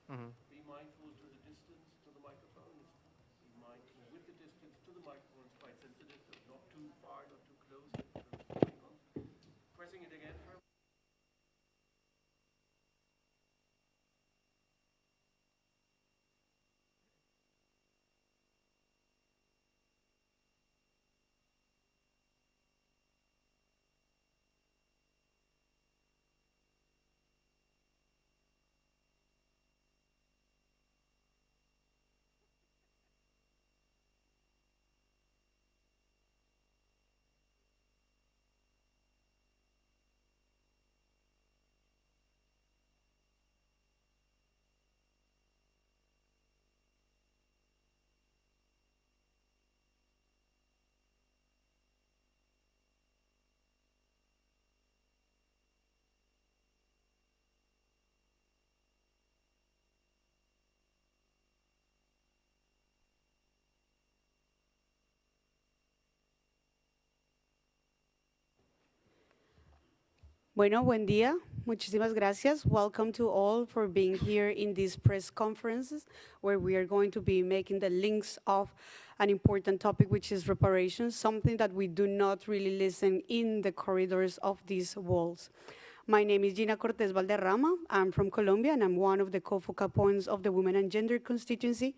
Be mindful to the distance to the microphone. Be mindful with the distance to the microphone. It's quite sensitive, so not too far, not too close. Pressing it again firmly. Bueno, buen día. Muchísimas gracias. Welcome to all for being here in these press conferences where we are going to be making the links of an important topic, which is reparations, something that we do not really listen in the corridors of these walls. My name is Gina Cortez Valderrama. I'm from Colombia, and I'm one of the co-focal points of the Women and Gender constituency.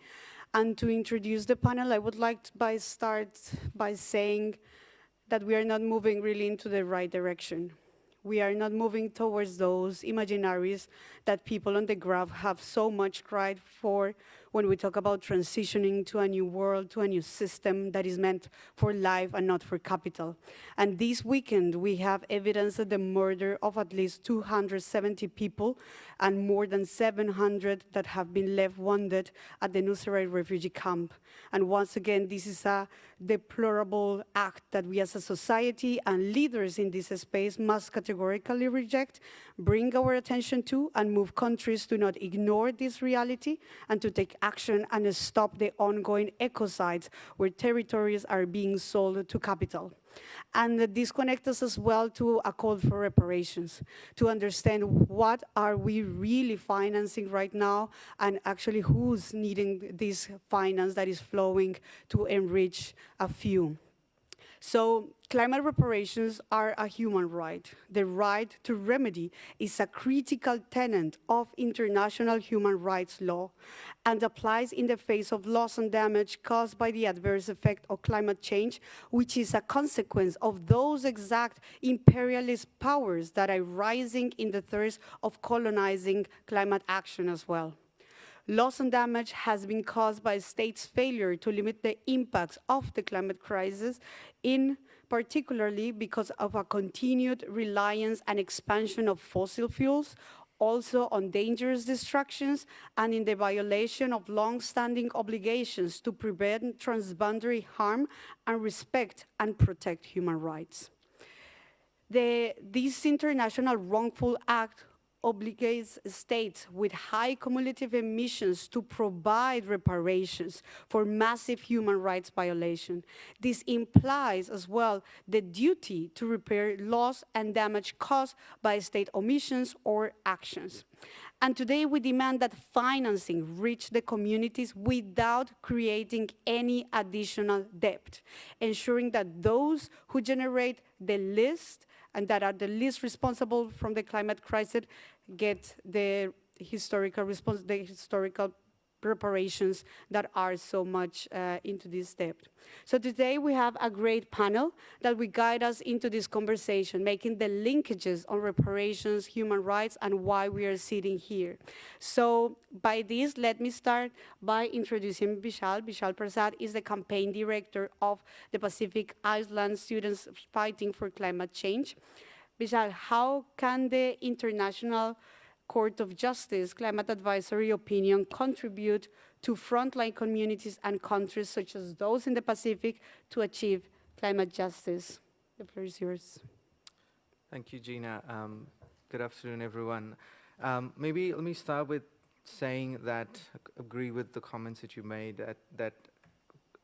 And to introduce the panel, I would like to start by saying that we are not moving really into the right direction. We are not moving towards those imaginaries that people on the graph have so much cried for when we talk about transitioning to a new world, to a new system that is meant for life and not for capital. And this weekend, we have evidence of the murder of at least 270 people and more than 700 that have been left wounded at the Nusayrat refugee camp. And once again, this is a deplorable act that we as a society and leaders in this space must categorically reject, bring our attention to, and move countries to not ignore this reality and to take action and stop the ongoing ecocides where territories are being sold to capital. And this connects us as well to a call for reparations, to understand what are we really financing right now and actually who's needing this finance that is flowing to enrich a few. So climate reparations are a human right. The right to remedy is a critical tenet of international human rights law and applies in the face of loss and damage caused by the adverse effect of climate change, which is a consequence of those exact imperialist powers that are rising in the thirst of colonizing climate action as well. Loss and damage has been caused by states' failure to limit the impacts of the climate crisis, in particularly because of a continued reliance and expansion of fossil fuels, also on dangerous distractions, and in the violation of long-standing obligations to prevent transboundary harm and respect and protect human rights. This international wrongful act obligates states with high cumulative emissions to provide reparations for massive human rights violation. This implies as well the duty to repair loss and damage caused by state omissions or actions. And today we demand that financing reach the communities without creating any additional debt, ensuring that those who generate the least and that are the least responsible from the climate crisis get the historical reparations that are so much into this debt. So today we have a great panel that will guide us into this conversation, making the linkages on reparations, human rights, and why we are sitting here. So by this, let me start by introducing Vishal. Vishal Prasad is the campaign director of the Pacific Island Students Fighting for Climate Change. Vishal, how can the International Court of Justice Climate Advisory Opinion contribute to frontline communities and countries such as those in the Pacific to achieve climate justice? The floor is yours. Thank you, Gina. Good afternoon, everyone. Maybe let me start with saying that I agree with the comments that you made, that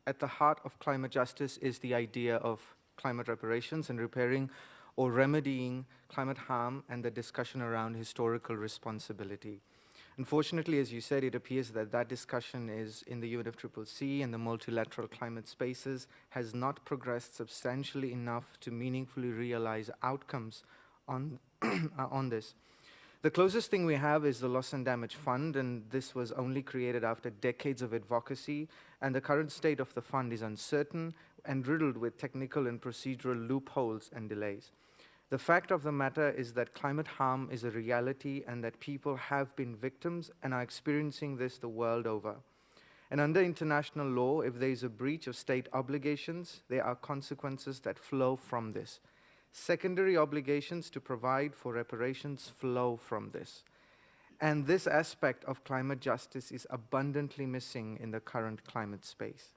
at the heart of climate justice is the idea of climate reparations and repairing or remedying climate harm and the discussion around historical responsibility. Unfortunately, as you said, it appears that that discussion is in the UNFCCC and the multilateral climate spaces has not progressed substantially enough to meaningfully realize outcomes on, on this. The closest thing we have is the Loss and Damage Fund, and this was only created after decades of advocacy, and the current state of the fund is uncertain and riddled with technical and procedural loopholes and delays. The fact of the matter is that climate harm is a reality and that people have been victims and are experiencing this the world over. And under international law, if there is a breach of state obligations, there are consequences that flow from this. Secondary obligations to provide for reparations flow from this. And this aspect of climate justice is abundantly missing in the current climate space.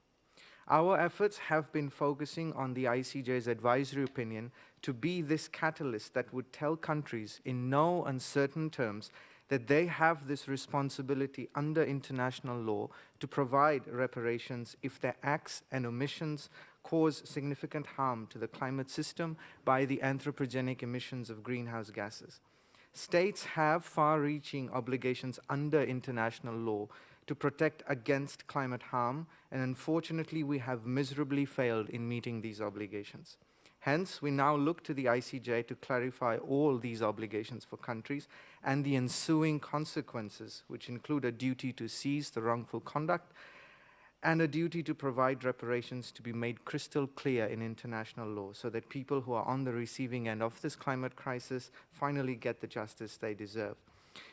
Our efforts have been focusing on the ICJ's advisory opinion to be this catalyst that would tell countries in no uncertain terms that they have this responsibility under international law to provide reparations if their acts and omissions cause significant harm to the climate system by the anthropogenic emissions of greenhouse gases. States have far-reaching obligations under international law to protect against climate harm, and unfortunately we have miserably failed in meeting these obligations. Hence, we now look to the ICJ to clarify all these obligations for countries and the ensuing consequences, which include a duty to cease the wrongful conduct and a duty to provide reparations to be made crystal clear in international law so that people who are on the receiving end of this climate crisis finally get the justice they deserve.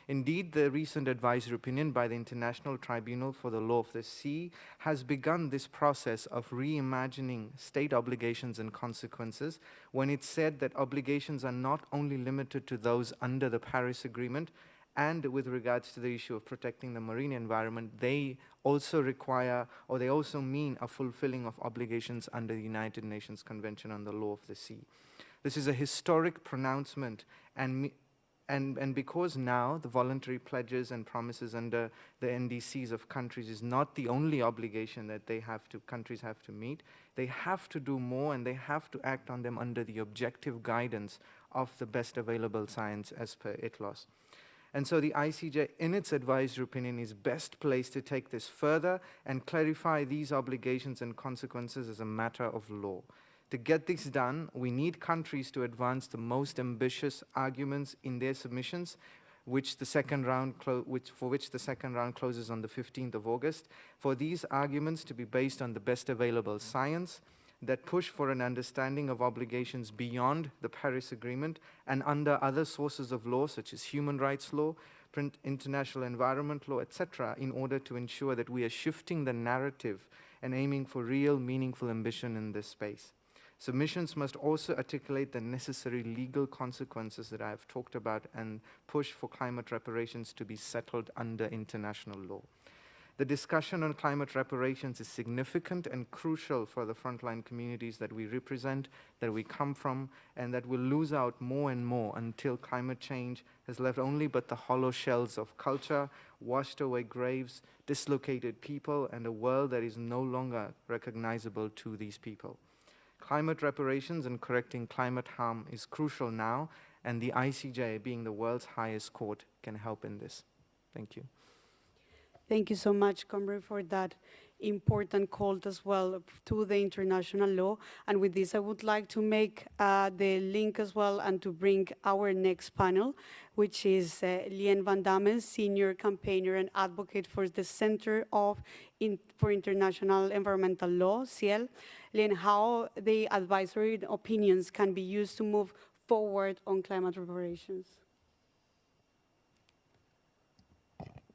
Indeed, the recent advisory opinion by the International Tribunal for the Law of the Sea has begun this process of reimagining state obligations and consequences when it said that obligations are not only limited to those under the Paris Agreement, and with regards to the issue of protecting the marine environment, they also require, or they also mean a fulfilling of obligations under the United Nations Convention on the Law of the Sea. This is a historic pronouncement, and because now the voluntary pledges and promises under the NDCs of countries is not the only obligation that countries have to meet, they have to do more and they have to act on them under the objective guidance of the best available science as per ITLOS. And so the ICJ, in its advisory opinion, is best placed to take this further and clarify these obligations and consequences as a matter of law. To get this done, we need countries to advance the most ambitious arguments in their submissions, for which the second round closes on the 15th of August, for these arguments to be based on the best available science, that push for an understanding of obligations beyond the Paris Agreement and under other sources of law, such as human rights law, international environment law, etc., in order to ensure that we are shifting the narrative and aiming for real, meaningful ambition in this space. Submissions must also articulate the necessary legal consequences that I have talked about and push for climate reparations to be settled under international law. The discussion on climate reparations is significant and crucial for the frontline communities that we represent, that we come from, and that will lose out more and more until climate change has left only but the hollow shells of culture, washed away graves, dislocated people, and a world that is no longer recognizable to these people. Climate reparations and correcting climate harm is crucial now, and the ICJ, being the world's highest court, can help in this. Thank you. Thank you so much, Comrade, for that important call as well to the international law. And with this, I would like to make the link as well and to bring our next panel, which is Lien van Damme, Senior Campaigner and Advocate for the Center for International Environmental Law, CIEL. Lien, how the advisory opinions can be used to move forward on climate reparations.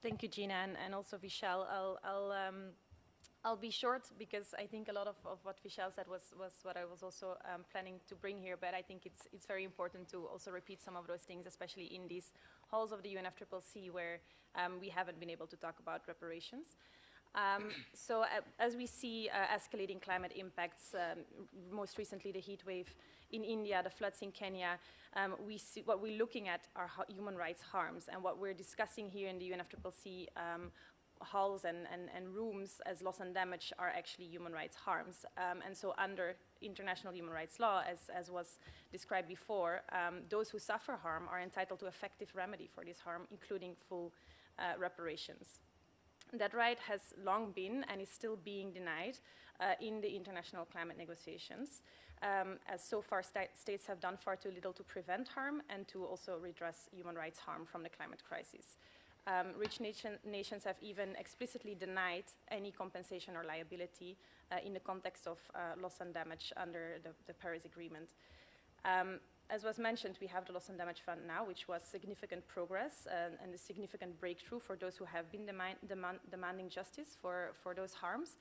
Thank you, Gina, and also Vishal. I'll be short because I think a lot of what Vishal said was what I was also planning to bring here, but I think it's very important to also repeat some of those things, especially in these halls of the UNFCCC where we haven't been able to talk about reparations. So as we see escalating climate impacts, most recently the heat wave in India, the floods in Kenya, we see what we're looking at are human rights harms, and what we're discussing here in the UNFCCC halls and rooms as loss and damage are actually human rights harms. And so under international human rights law, as was described before, those who suffer harm are entitled to effective remedy for this harm, including full reparations. That right has long been and is still being denied in the international climate negotiations, as so far states have done far too little to prevent harm and to also redress human rights harm from the climate crisis. Rich nations have even explicitly denied any compensation or liability in the context of loss and damage under the Paris Agreement. As was mentioned, we have the Loss and Damage Fund now, which was significant progress and a significant breakthrough for those who have been demanding justice for those harms.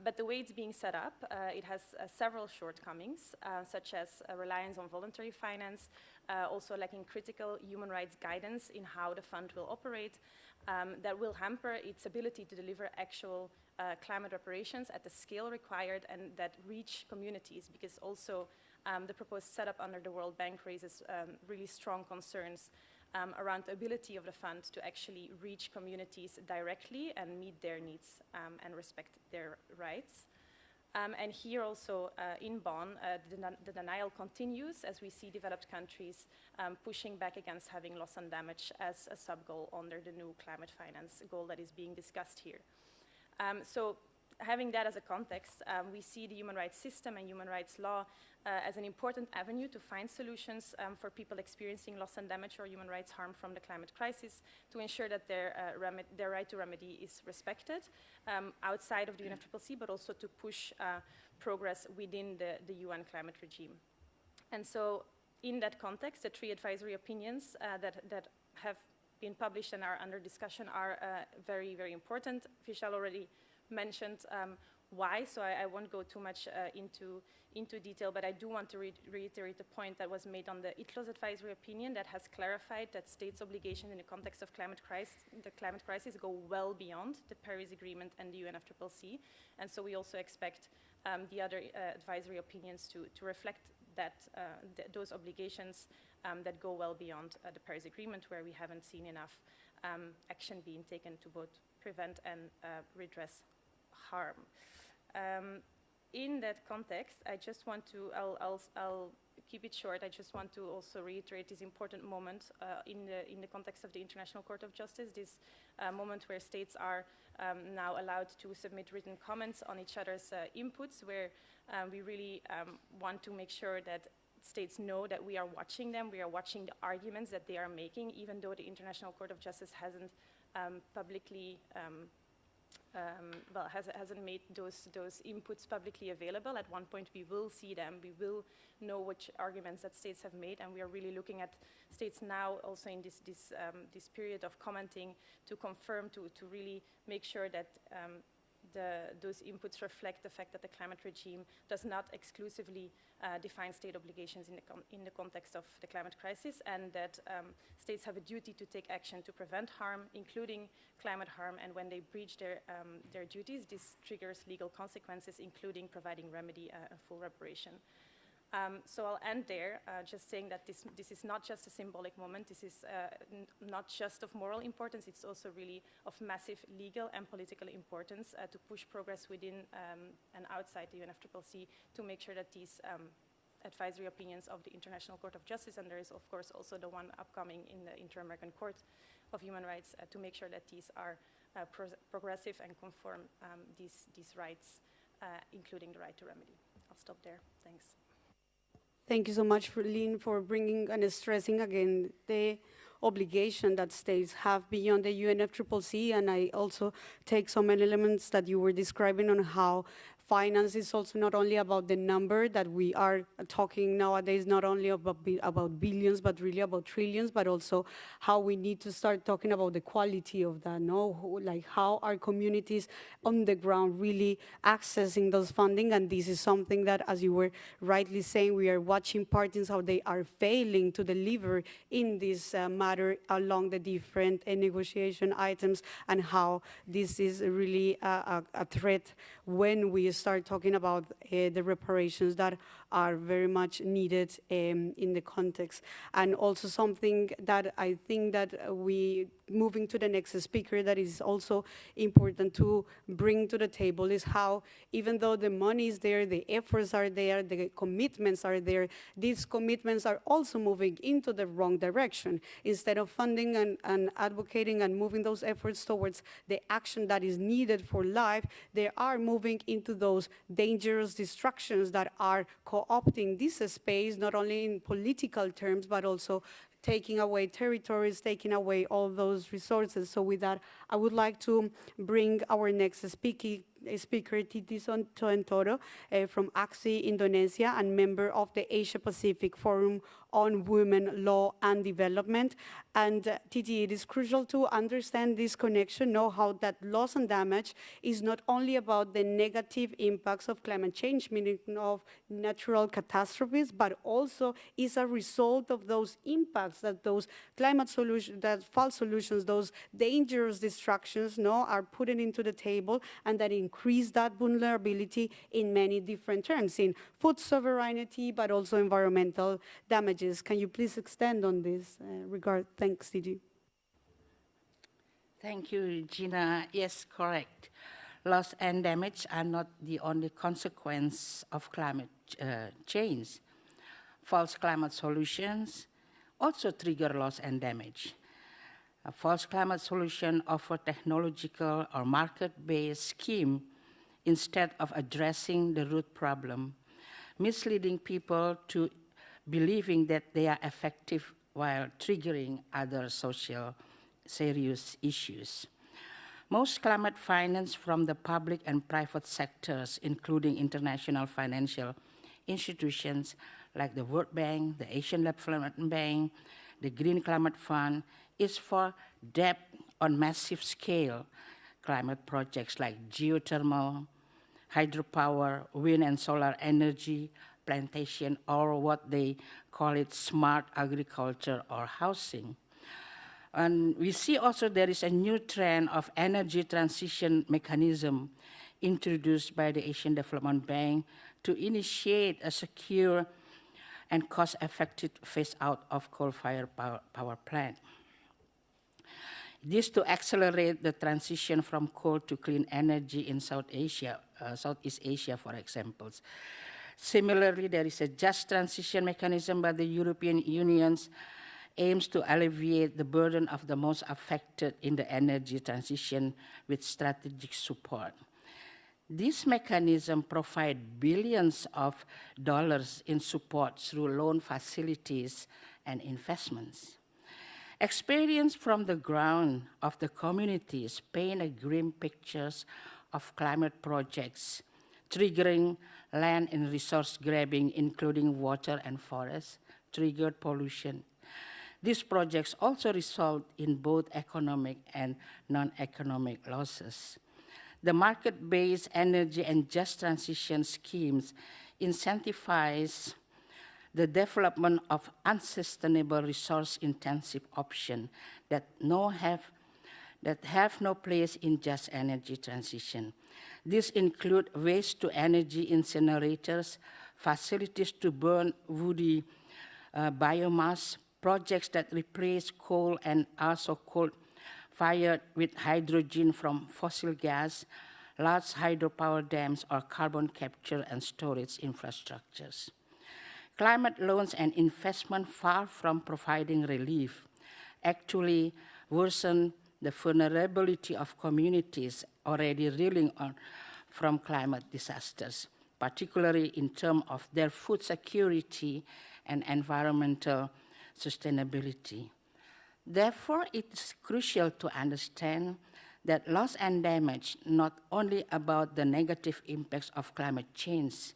But the way it's being set up, it has several shortcomings, such as a reliance on voluntary finance, also lacking critical human rights guidance in how the fund will operate, that will hamper its ability to deliver actual climate reparations at the scale required and that reach communities, because also the proposed setup under the World Bank raises really strong concerns around the ability of the fund to actually reach communities directly and meet their needs and respect their rights. And here also in Bonn, the denial continues as we see developed countries pushing back against having loss and damage as a sub-goal under the new climate finance goal that is being discussed here. So having that as a context, we see the human rights system and human rights law as an important avenue to find solutions for people experiencing loss and damage or human rights harm from the climate crisis, to ensure that their right to remedy is respected outside of the UNFCCC, but also to push progress within the UN climate regime. And so in that context, the 3 advisory opinions that have been published and are under discussion are very, very important. Vishal already mentioned why, so I won't go too much into detail, but I do want to reiterate the point that was made on the ITLOS advisory opinion that has clarified that states' obligations in the context of the climate crisis go well beyond the Paris Agreement and the UNFCCC, and so we also expect the other advisory opinions to reflect that those obligations that go well beyond the Paris Agreement, where we haven't seen enough action being taken to both prevent and redress harm. In that context, I just want to, I'll keep it short, I just want to also reiterate this important moment in the context of the International Court of Justice, this moment where states are now allowed to submit written comments on each other's inputs, where we really want to make sure that states know that we are watching them, we are watching the arguments that they are making, even though the International Court of Justice hasn't publicly hasn't made those inputs publicly available. At one point we will see them, we will know which arguments that states have made, and we are really looking at states now also in this period of commenting to confirm, to really make sure that those inputs reflect the fact that the climate regime does not exclusively define state obligations in the context of the climate crisis, and that states have a duty to take action to prevent harm, including climate harm, and when they breach their duties, this triggers legal consequences, including providing remedy and full reparation. So I'll end there, just saying that this is not just a symbolic moment, this is not just of moral importance, it's also really of massive legal and political importance to push progress within and outside the UNFCCC to make sure that these advisory opinions of the International Court of Justice, and there is of course also the one upcoming in the Inter-American Court of Human Rights, to make sure that these are progressive and conform these rights, including the right to remedy. I'll stop there, thanks. Thank you so much, Lynn, for bringing and stressing again the obligation that states have beyond the UNFCCC, and I also take some elements that you were describing on how finance is also not only about the number that we are talking nowadays, not only about billions, but really about trillions, but also how we need to start talking about the quality of that, no? Like how are communities on the ground really accessing those funding, and this is something that, as you were rightly saying, we are watching parties how they are failing to deliver in this matter along the different negotiation items, and how this is really a threat when we start talking about the reparations that are very much needed in the context. And also something that I think that moving to the next speaker, that is also important to bring to the table is how, even though the money is there, the efforts are there, the commitments are there, these commitments are also moving into the wrong direction. Instead of funding and advocating and moving those efforts towards the action that is needed for life, they are moving into those dangerous distractions that are co-opting this space, not only in political terms, but also taking away territories, taking away all those resources. So with that, I would like to bring our next speaker, Titi Soentoro, from AXI Indonesia and member of the Asia Pacific Forum on Women, Law and Development. And Titi, it is crucial to understand this connection, know how that loss and damage is not only about the negative impacts of climate change, meaning of natural catastrophes, but also is a result of those impacts that those climate solutions, that false solutions, those dangerous distractions, are put into the table, and that increase that vulnerability in many different terms, in food sovereignty, but also environmental damages. Can you please extend on this regard? Thanks, Didi. Thank you, Gina. Yes, correct. Loss and damage are not the only consequence of climate change. False climate solutions also trigger loss and damage. A false climate solution offer technological or market-based scheme instead of addressing the root problem, misleading people to believing that they are effective while triggering other social serious issues. Most climate finance from the public and private sectors, including international financial institutions like the World Bank, the Asian Development Bank, the Green Climate Fund, is for debt on massive scale climate projects like geothermal, hydropower, wind and solar energy, plantation, or what they call it smart agriculture or housing. And we see also there is a new trend of energy transition mechanism introduced by the Asian Development Bank to initiate a secure and cost-effective phase-out of coal-fired power plant. This to accelerate the transition from coal to clean energy in Southeast Asia, for example. Similarly, there is a just transition mechanism by the European Union's aims to alleviate the burden of the most affected in the energy transition with strategic support. This mechanism provides billions of dollars in support through loan facilities and investments. Experience from the ground of the communities paint a grim picture of climate projects, triggering land and resource grabbing, including water and forest, triggered pollution. These projects also result in both economic and non-economic losses. The market-based energy and just transition schemes incentivize the development of unsustainable resource-intensive options that have no place in just energy transition. These include waste-to-energy incinerators, facilities to burn woody biomass, projects that replace coal and also coal-fired with hydrogen from fossil gas, large hydropower dams, or carbon capture and storage infrastructures. Climate loans and investment, far from providing relief, actually worsen the vulnerability of communities already reeling from climate disasters, particularly in terms of their food security and environmental sustainability. Therefore, it's crucial to understand that loss and damage not only about the negative impacts of climate change,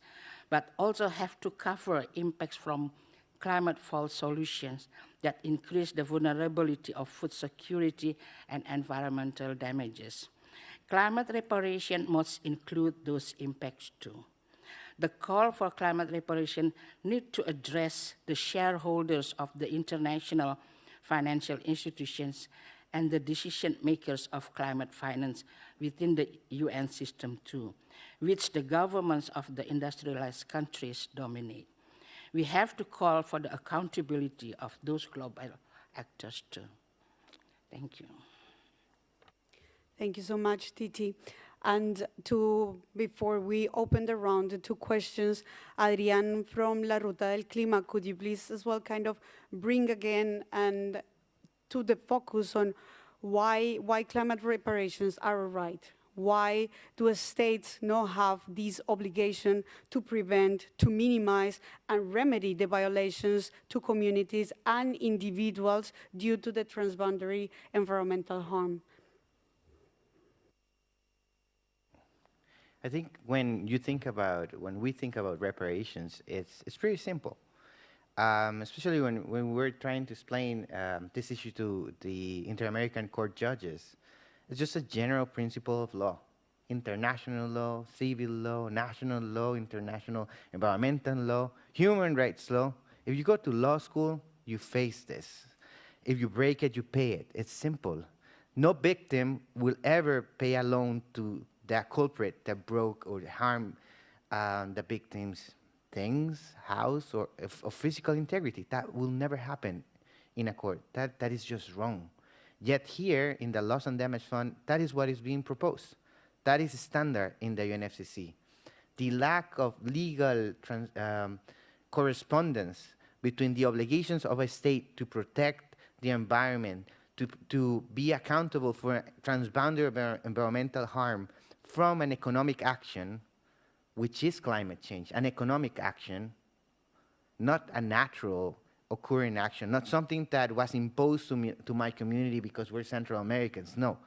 but also have to cover impacts from climate false solutions that increase the vulnerability of food security and environmental damages. Climate reparation must include those impacts too. The call for climate reparation needs to address the shareholders of the international financial institutions and the decision makers of climate finance within the UN system too, which the governments of the industrialized countries dominate. We have to call for the accountability of those global actors too. Thank you. Thank you so much, Titi. And before we open the round, the two questions, Adrian from La Ruta del Clima, could you please as well kind of bring again and to the focus on why climate reparations are a right? Why do states not have this obligation to prevent, to minimize, and remedy the violations to communities and individuals due to the transboundary environmental harm? I think when we think about reparations, it's pretty simple. Especially when we're trying to explain this issue to the Inter-American Court judges. It's just a general principle of law. International law, civil law, national law, international environmental law, human rights law. If you go to law school, you face this. If you break it, you pay it. It's simple. No victim will ever pay a loan to the culprit that broke or harmed the victim's things, house, or physical integrity. That will never happen in a court. That is just wrong. Yet here, in the Loss and Damage Fund, that is what is being proposed. That is standard in the UNFCCC. The lack of legal correspondence between the obligations of a state to protect the environment, to be accountable for transboundary environmental harm from an economic action, which is climate change, an economic action, not a natural occurring action, not something that was imposed to my community because we're Central Americans. No,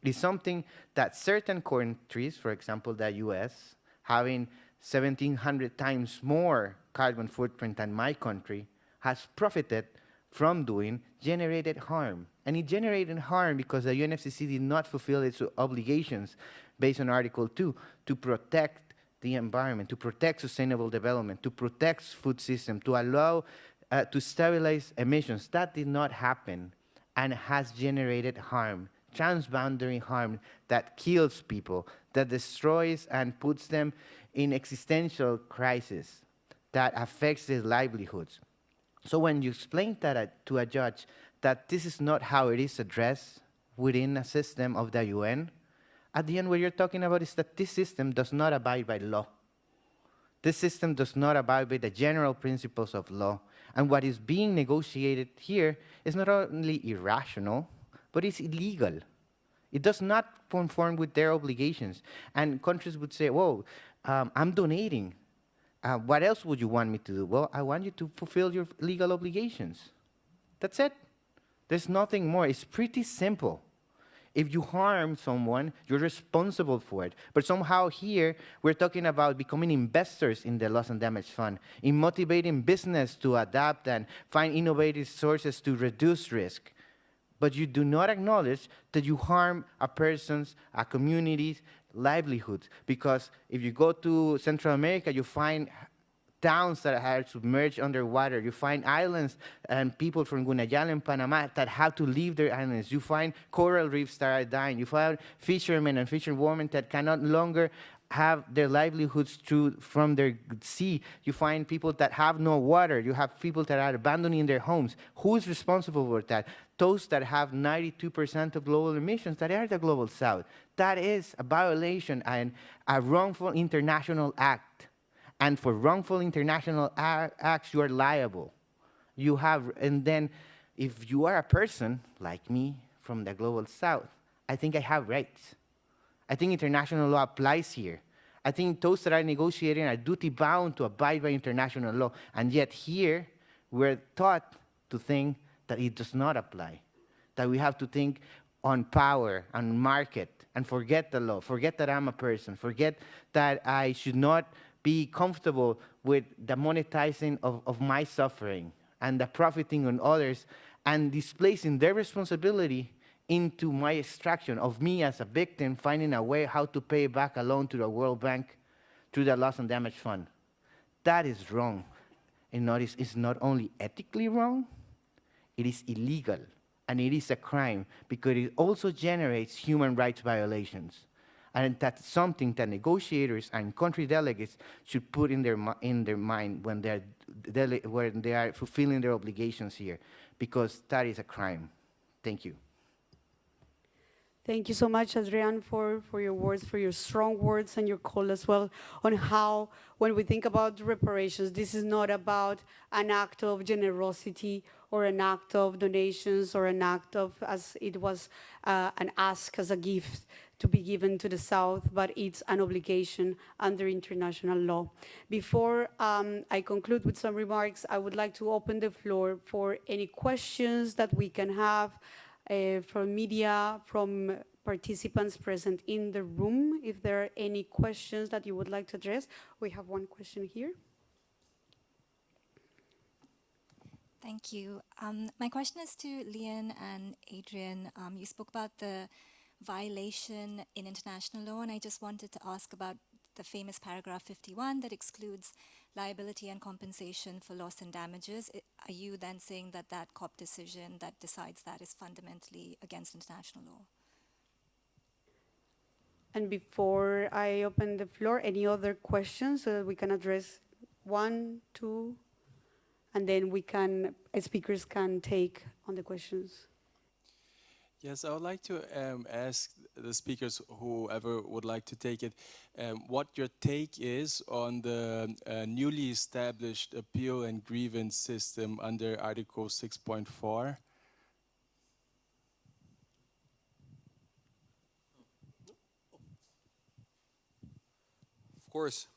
it is something that certain countries, for example, the US, having 1,700 times more carbon footprint than my country, has profited from doing, generated harm. And it generated harm because the UNFCCC did not fulfill its obligations based on Article 2 to protect the environment, to protect sustainable development, to protect food system, to allow, to stabilize emissions. That did not happen and has generated harm, transboundary harm that kills people, that destroys and puts them in existential crisis, that affects their livelihoods. So when you explain that to a judge that this is not how it is addressed within a system of the UN, at the end what you're talking about is that this system does not abide by law. This system does not abide by the general principles of law. And what is being negotiated here is not only irrational, but it's illegal. It does not conform with their obligations. And countries would say, whoa, I'm donating. What else would you want me to do? Well, I want you to fulfill your legal obligations. That's it. There's nothing more. It's pretty simple. If you harm someone, you're responsible for it. But somehow here, we're talking about becoming investors in the Loss and Damage Fund, in motivating business to adapt and find innovative sources to reduce risk. But you do not acknowledge that you harm a person's, a community's livelihoods. Because if you go to Central America, you find towns that are submerged underwater. You find islands and people from Gunayala and Panama that have to leave their islands. You find coral reefs that are dying. You find fishermen and fisherwomen that cannot longer have their livelihoods from their sea. You find people that have no water. You have people that are abandoning their homes. Who is responsible for that? Those that have 92% of global emissions, that are the global south. That is a violation and a wrongful international act. And for wrongful international acts, you are liable. You have, and then if you are a person like me from the global south, I think I have rights. I think international law applies here. I think those that are negotiating are duty-bound to abide by international law. And yet here, we're taught to think that it does not apply, that we have to think on power, on market, and forget the law, forget that I'm a person, forget that I should not be comfortable with the monetizing of my suffering and the profiting on others and displacing their responsibility into my extraction of me as a victim, finding a way how to pay back a loan to the World Bank through the Loss and Damage Fund. That is wrong. And notice it's not only ethically wrong, it is illegal. and it is a crime because it also generates human rights violations. And that's something that negotiators and country delegates should put in their mind when they are fulfilling their obligations here, because that is a crime. Thank you. Thank you so much, Adrian, for your words, for your strong words and your call as well on how, when we think about reparations, this is not about an act of generosity or an act of donations or an act of, as it was an ask as a gift to be given to the South, but it's an obligation under international law. Before I conclude with some remarks, I would like to open the floor for any questions that we can have from media, from participants present in the room. If there are any questions that you would like to address, we have one question here. Thank you. My question is to Leon and Adrian. You spoke about the violation in international law, and I just wanted to ask about the famous paragraph 51 that excludes liability and compensation for loss and damages. Are you then saying that that COP decision that decides that is fundamentally against international law? And before I open the floor, any other questions so that we can address one, two, and then speakers can take on the questions. Yes, I would like to ask the speakers, whoever would like to take it, what your take is on the newly established appeal and grievance system under Article 6.4. Of course,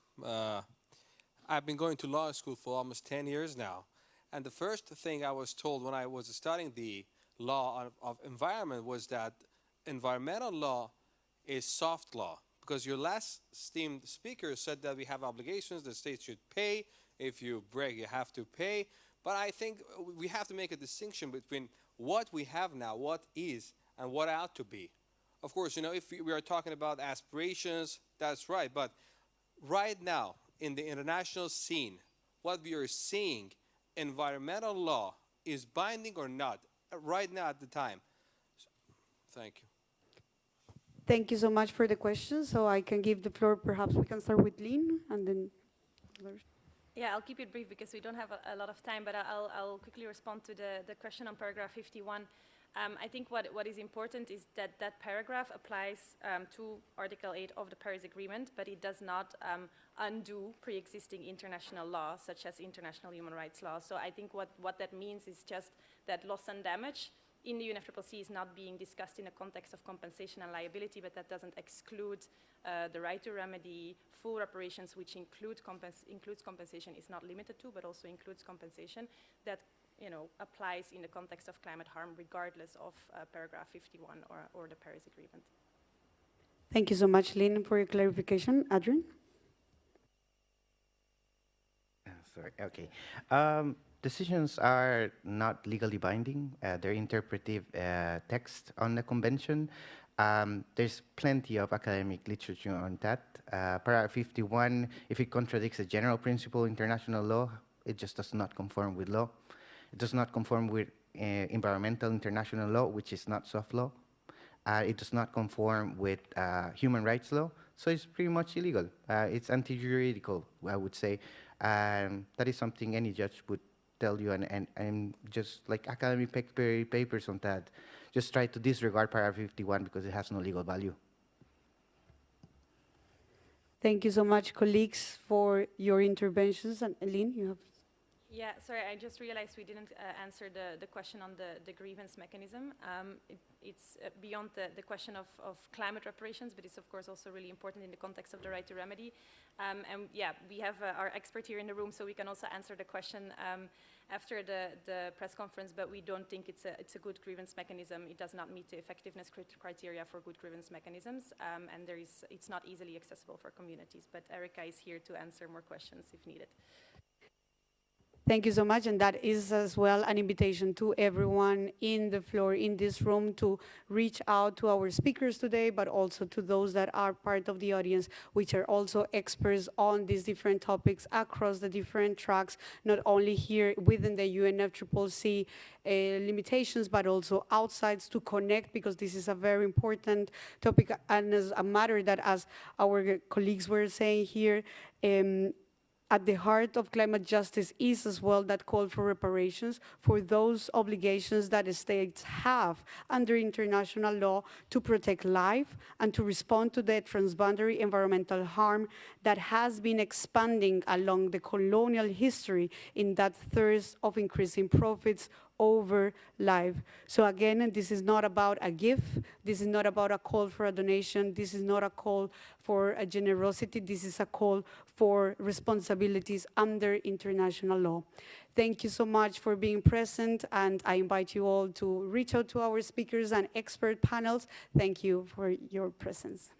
I've been going to law school for almost 10 years now. And the first thing I was told when I was studying the law of environment was that environmental law is soft law, because your last esteemed speaker said that we have obligations, the state should pay. If you break, you have to pay. But I think we have to make a distinction between what we have now, what is, and what ought to be. Of course, you know, if we are talking about aspirations, that's right. But right now, in the international scene, what we are seeing, environmental law is binding or not, right now at the time. Thank you. Thank you so much for the question. So I can give the floor, perhaps we can start with Lynn and then others. Yeah, I'll keep it brief because we don't have a lot of time, but I'll quickly respond to the question on paragraph 51. I think what is important is that that paragraph applies to Article 8 of the Paris Agreement, but it does not undo pre-existing international law, such as international human rights law. So I think what that means is just that loss and damage in the UNFCCC is not being discussed in a context of compensation and liability, but that doesn't exclude the right to remedy, full reparations, which includes compensation, is not limited to, but also includes compensation, that applies in the context of climate harm, regardless of paragraph 51 or the Paris Agreement. Thank you so much, Lynn, for your clarification. Adrian? Sorry, okay. Decisions are not legally binding. They're interpretive text on the convention. There's plenty of academic literature on that. Paragraph 51, if it contradicts a general principle of international law, it just does not conform with law. It does not conform with environmental international law, which is not soft law. It does not conform with human rights law, so it's pretty much illegal. It's anti-juridical, I would say. That is something any judge would tell you, and just like academic papers on that, just try to disregard paragraph 51 because it has no legal value. Thank you so much, colleagues, for your interventions. And Lynn, you have... Yeah, sorry, I just realized we didn't answer the question on the grievance mechanism. It's beyond the question of climate reparations, but it's of course also really important in the context of the right to remedy. And yeah, we have our expert here in the room, so we can also answer the question after the press conference, but we don't think it's a good grievance mechanism. It does not meet the effectiveness criteria for good grievance mechanisms, and it's not easily accessible for communities. But Erica is here to answer more questions if needed. Thank you so much, and that is as well an invitation to everyone in the floor, in this room, to reach out to our speakers today, but also to those that are part of the audience, which are also experts on these different topics across the different tracks, not only here within the UNFCCC limitations, but also outside, to connect, because this is a very important topic, and as a matter that, as our colleagues were saying here, at the heart of climate justice is as well that call for reparations for those obligations that the states have under international law to protect life and to respond to the transboundary environmental harm that has been expanding along the colonial history in that thirst of increasing profits over life. So again, this is not about a gift, this is not about a call for a donation, this is not a call for a generosity, this is a call for responsibilities under international law. Thank you so much for being present, and I invite you all to reach out to our speakers and expert panels. Thank you for your presence.